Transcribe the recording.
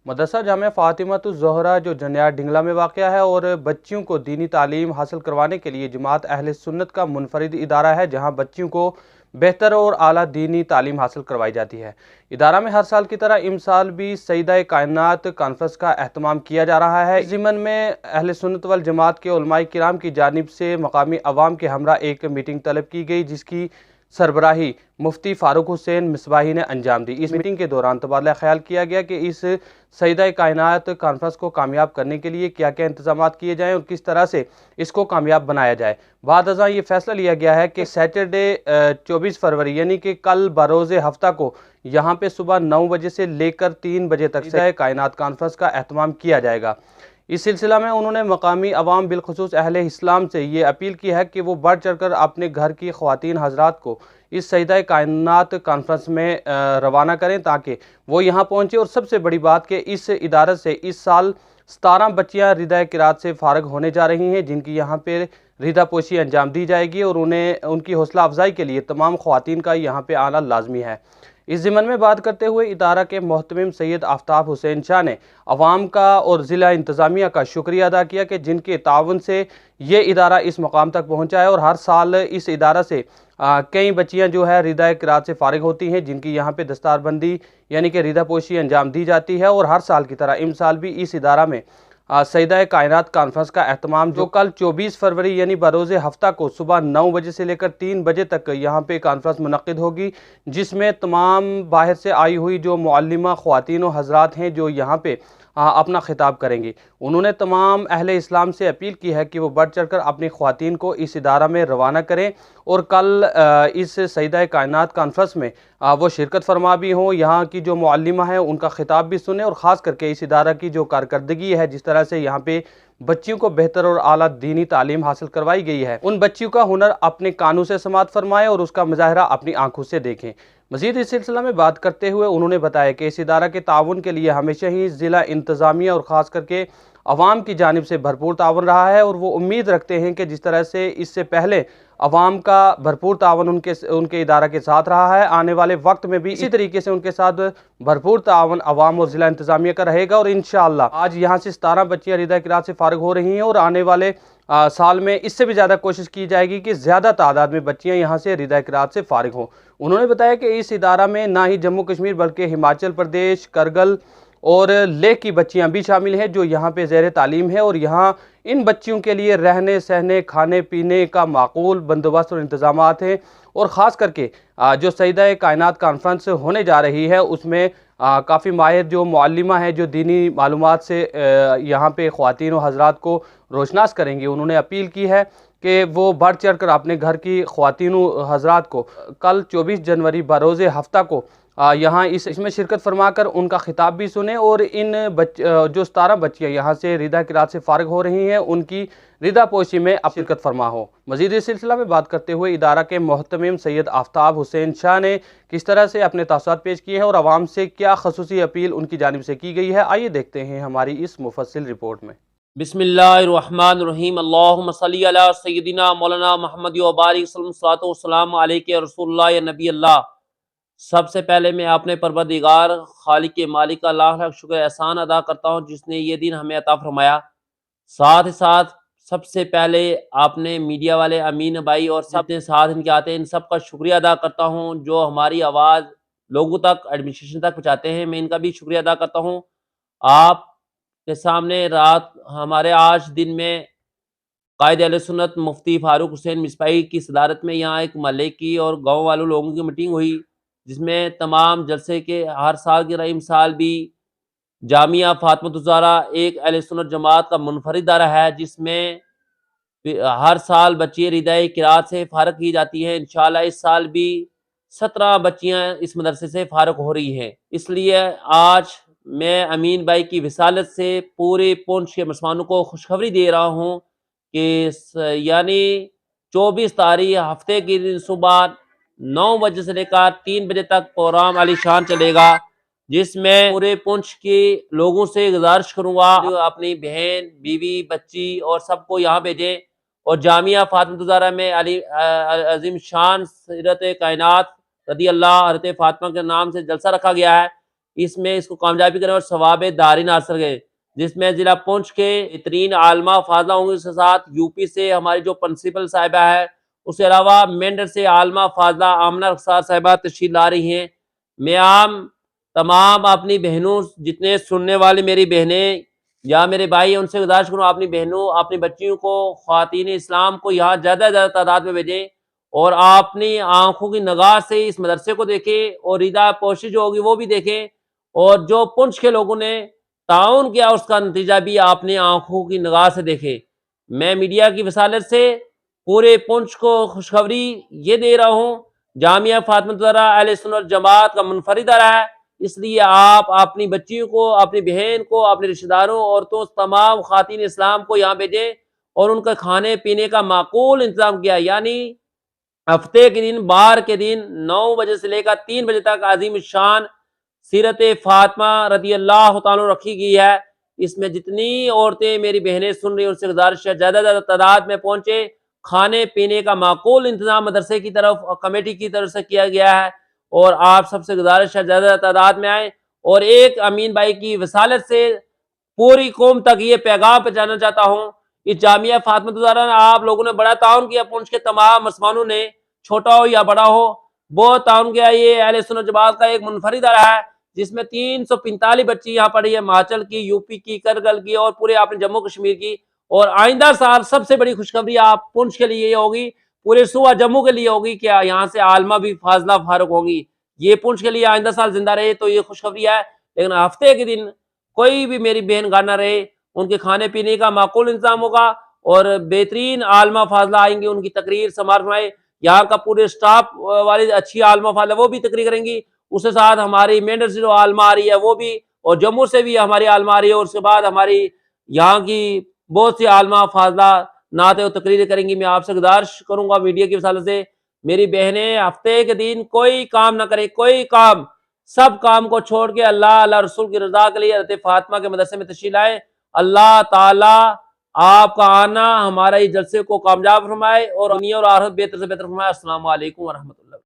मदरसा जामिया फ़ातिमातुज़ ज़ोहरा जो जनियार डिंगला में वाक़या है और बच्चियों को दीनी तालीम हासिल करवाने के लिए जमात अहले सुन्नत का मुनफरिद इदारा है, जहाँ बच्चियों को बेहतर और आला दीनी तालीम हासिल करवाई जाती है। इदारा में हर साल की तरह इस साल भी सईदा कायनात कॉन्फ्रेंस का एहतमाम किया जा रहा है। इस ज़िमन में अहले सुन्नत वल जमात के उलमाए किराम की जानिब से मकामी अवाम के हमरा एक मीटिंग तलब की गई, जिसकी सरबराही मुफ्ती फारूक हुसैन मिसबाही ने अंजाम दी। इस मीटिंग के दौरान तबादला ख्याल किया गया कि इस सईदा कायनात कॉन्फ्रेंस को कामयाब करने के लिए क्या क्या इंतजाम किए जाएँ और किस तरह से इसको कामयाब बनाया जाए। बाद अज़ां ये फैसला लिया गया है कि सैटरडे 24 फरवरी यानी कि कल बरोज़े हफ्ता को यहाँ पे सुबह 9 बजे से लेकर 3 बजे तक सईदा कायनात कॉन्फ्रेंस का एहतमाम किया जाएगा। इस सिलसिला में उन्होंने मकामी अवाम बिलखुसूस अहले इस्लाम से ये अपील की है कि वो बढ़ चढ़ कर अपने घर की ख़वातीन हज़रात को इस सईदा कायनात कॉन्फ्रेंस में रवाना करें, ताकि वो यहाँ पहुँचे। और सबसे बड़ी बात कि इस इदारत से इस साल 17 बच्चियाँ रिदा किरात से फ़ारिग होने जा रही हैं, जिनकी यहाँ पे रिदा पोशी अंजाम दी जाएगी और उन्हें उनकी हौसला अफजाई के लिए तमाम ख़वातीन का यहाँ पे आना लाजमी है। इस ज़िमन में बात करते हुए इदारा के मोहतमिम सैयद आफ्ताब हुसैन शाह ने अवाम का और ज़िला इंतज़ामिया का शुक्रिया अदा किया कि जिनके ताउन से ये इदारा इस मुकाम तक पहुँचा है। और हर साल इस इदारा से कई बच्चियाँ जो है रिदा किरात से फ़ारिग होती हैं, जिनकी यहाँ पे दस्तारबंदी यानी कि रिदा पोशी अंजाम दी जाती है। और हर साल की तरह इस साल भी इस इदारा में सईदा कायनात कॉन्फ्रेंस का एहतमाम जो कल 24 फरवरी यानी बरोज़े हफ्ता को सुबह 9 बजे से लेकर 3 बजे तक यहाँ पे कॉन्फ्रेंस मुनक़्क़िद होगी, जिसमें तमाम बाहर से आई हुई जो मुअल्लिमा ख़वातीन व हज़रात हैं जो यहाँ पे अपना खिताब करेंगी। उन्होंने तमाम अहले इस्लाम से अपील की है कि वो बढ़ चढ़ कर अपनी ख़वातीन को इस इदारा में रवाना करें और कल इस सईदा कायनात कॉन्फ्रेंस में वो शिरकत फरमा भी हों, यहाँ की जो मुअल्लिमा है उनका खिताब भी सुने और ख़ास करके इस इदारा की जो कारकर्दगी है, जिस तरह से यहाँ पे बच्चियों को बेहतर और आला दीनी तालीम हासिल करवाई गई है, उन बच्चियों का हुनर अपने कानों से समात फरमाएँ और उसका मुजाहरा अपनी आंखों से देखें। मज़ीद इस सिलसिला में बात करते हुए उन्होंने बताया कि इस इदारा के ताउन के लिए हमेशा ही ज़िला इंतज़ामिया और ख़ास करके अवाम की जानिब से भरपूर ताउन रहा है और वो उम्मीद रखते हैं कि जिस तरह से इससे पहले अवाम का भरपूर ताउन उनके इदारा के साथ रहा है, आने वाले वक्त में भी इसी तरीके से उनके साथ भरपूर ताउन अवाम और ज़िला इंतज़ामिया का रहेगा। और इंशाअल्लाह आज यहाँ से 17 बच्चियाँ रिदा किरात से फ़ारिग हो रही हैं और आने वाले साल में इससे भी ज़्यादा कोशिश की जाएगी कि ज़्यादा तादाद में बच्चियाँ यहाँ से रिदा किरात से फ़ारिग हों। उन्होंने बताया कि इस इदारा में ना ही जम्मू कश्मीर बल्कि हिमाचल प्रदेश, करगल और लेह की बच्चियां भी शामिल हैं जो यहाँ पे ज़ेर तालीम है। और यहाँ इन बच्चियों के लिए रहने सहने खाने पीने का माकूल बंदोबस्त और इंतज़ामात हैं। और ख़ास करके जो सईदा कायनात कॉन्फ्रेंस होने जा रही है उसमें काफ़ी माहिर जो मुअल्लिमा है जो दीनी मालूमात से यहाँ पे ख़वातीन व हज़रात को रोशनास करेंगी। उन्होंने अपील की है कि वो बढ़ चढ़ कर अपने घर की ख़वातीन व हज़रात को कल 24 जनवरी बरोज़े हफ्ता को यहाँ इसमें शिरकत फरमा कर उनका खिताब भी सुने और इन जो 17 बच्चियाँ यहाँ से रिदा किरात से फ़ारिग हो रही हैं उनकी रिदा पोशी में अब शिरकत फरमा हो। मज़ीद इस सिलसिला में बात करते हुए इदारा के मोहतमिम सैयद आफ्ताब हुसैन शाह ने किस तरह से अपने तासुरात पेश किए हैं और आवाम से क्या ख़ुसूसी अपील उनकी जानिब से की गई है, आइए देखते हैं हमारी इस मुफस्सिल रिपोर्ट में। बिस्मिल्लाहिर्रहमानिर्रहीम अल्लाहुम्मा सल्ली अला सय्यदिना मौलाना मुहम्मद व बारिक सल्लल्लाहु वसल्लम अलैहि या रसूलुल्लाह या नबी अल्लाह। सबसे पहले मैं अपने परवरदिगार खालिक के मालिक का लाख लाख शुक्र एहसान अदा करता हूँ जिसने ये दिन हमें अता फरमाया। साथ ही साथ सबसे पहले आपने मीडिया वाले अमीन भाई और सब ने साथ इनके आते हैं, इन सब का शुक्रिया अदा करता हूँ जो हमारी आवाज़ लोगों तक एडमिनिस्ट्रेशन तक पहुँचाते हैं। मैं इनका भी शुक्रिया अदा करता हूँ। आप के सामने रात हमारे आज दिन में कायद अहले सुन्नत मुफ्ती फारूक हुसैन मिसबाही की सदारत में यहाँ एक महल्ले की और गाँव वालों लोगों की मीटिंग हुई, जिसमें तमाम जलसे के हर साल की तरह साल भी जामिया फ़ातिमातुज़ ज़ोहरा एक अहले सुन्नत जमात का मुनफरिद इदारा है, जिसमें हर साल बच्चियाँ रिदाए किरात से फ़ारिग की जाती हैं। इंशाअल्लाह इस साल भी 17 बच्चियाँ इस मदरसे से फ़ारिग हो रही हैं। इसलिए आज मैं अमीन भाई की विसालत से पूरे पुंछ के मुसलमानों को खुशखबरी दे रहा हूँ कि यानी 24 तारीख हफ्ते के दिन सुबह 9 बजे से लेकर 3 बजे तक प्रोग्राम आलीशान चलेगा, जिसमें पूरे पुंछ के लोगों से गुजारिश करूँगा जो अपनी बहन बीवी बच्ची और सबको यहाँ भेजें। और जामिया फ़ातिमातुज़ ज़ोहरा में अज़ीम शान सीरत कायनात रदी अल्लाह हज़रत फ़ातिमा के नाम से जलसा रखा गया है। اس میں اس کو کامیابی کریں اور ثواب دارین حاصل کریں، جس میں ضلع پونچھ کے بہترین عالمہ فاضلہ ہوں گے، اس کے ساتھ یو پی سے ہماری جو پرنسپل صاحبہ ہے، اس کے علاوہ مینڈر سے عالمہ فاضلہ آمنہ رخسار صاحبہ تشریف لا رہی ہیں۔ میں عام تمام اپنی بہنوں، جتنے سننے والی میری بہنیں یا میرے بھائی ہیں، ان سے گزارش کروں اپنی بہنوں، اپنی بچیوں کو، خواتین اسلام کو یہاں زیادہ سے زیادہ تعداد میں بھیجیں اور اپنی آنکھوں کی نگاہ سے اس مدرسے کو دیکھیں اور ریدہ پوشی جو ہوگی وہ بھی دیکھیں، اور جو پنچ کے لوگوں نے تعاون کیا اس کا نتیجہ بھی اپنے آنکھوں کی نگاہ سے دیکھیں۔ میں میڈیا کی وسالت سے پورے پنچ کو خوشخبری یہ دے رہا ہوں، جامعہ فاطمہ الزہرا اہل سنت والجماعت کا منفرد ادارہ ہے، اس لیے آپ اپنی بچیوں کو، اپنی بہن کو، اپنے رشتہ داروں، عورتوں، تمام خواتین اسلام کو یہاں بھیجیں اور ان کا کھانے پینے کا معقول انتظام کیا، یعنی ہفتے کے دن، بار کے دن 9 بجے سے لے کر 3 بجے تک عظیم الشان سیرت فاطمہ رضی اللہ تعالیٰ رکھی گئی ہے۔ اس میں جتنی عورتیں میری بہنیں سن رہی ہیں ان سے گزارش ہے زیادہ زیادہ تعداد میں پہنچے، کھانے پینے کا معقول انتظام مدرسے کی طرف اور کمیٹی کی طرف سے کیا گیا ہے، اور آپ سب سے گزارش ہے زیادہ زیادہ تعداد میں آئیں، اور ایک امین بھائی کی وسالت سے پوری قوم تک یہ پیغام پہنچانا چاہتا ہوں، اس جامعہ فاطمہ الزہرا نے آپ لوگوں نے بڑا تعاون کیا، پونچھ کے تمام مسلمانوں نے، چھوٹا ہو یا بڑا ہو، بہت تعاون کیا۔ یہ اہل سنت جماعت کا ایک منفرد ادارہ ہے جس میں 345 بچی یہاں پڑھی ہے، ہماچل کی، یو پی کی، کرگل کی اور پورے اپنے جموں کشمیر کی، اور آئندہ سال سب سے بڑی خوشخبری آپ پونچھ کے لیے یہ ہوگی، پورے صوبہ جموں کے لیے ہوگی کہ یہاں سے عالمہ بھی فاضلہ فارغ ہوگی۔ یہ پونچھ کے لیے آئندہ سال زندہ رہے تو یہ خوشخبری ہے، لیکن ہفتے کے دن کوئی بھی میری بہن گھر نہ رہے، ان کے کھانے پینے کا معقول انتظام ہوگا، اور بہترین عالمہ فاضلہ آئیں گی، ان کی تقریر سماعت فرمائے، یہاں کا پورے سٹاف والی اچھی عالمہ فاضلہ وہ بھی تقریر کریں گی، اس کے ساتھ ہماری مینڈر سے جو عالمہ آ رہی ہے وہ بھی، اور جموں سے بھی ہماری عالمہ آ رہی ہے، اور اس کے بعد ہماری یہاں کی بہت سی عالمہ فاضلہ نعتیں و تقریریں کریں گی۔ میں آپ سے گزارش کروں گا میڈیا کی وسالت سے، میری بہنیں ہفتے کے دن کوئی کام نہ کریں، کوئی کام، سب کام کو چھوڑ کے اللہ رسول کی رضا کے لیے حضرت فاطمہ کے مدرسے میں تشریف لائیں۔ اللہ تعالیٰ آپ کا آنا ہمارے اس جلسے کو کامیاب فرمائے اور دنیا اور آخرت بہتر سے بہتر فرمائے۔ السلام علیکم ورحمۃ اللہ۔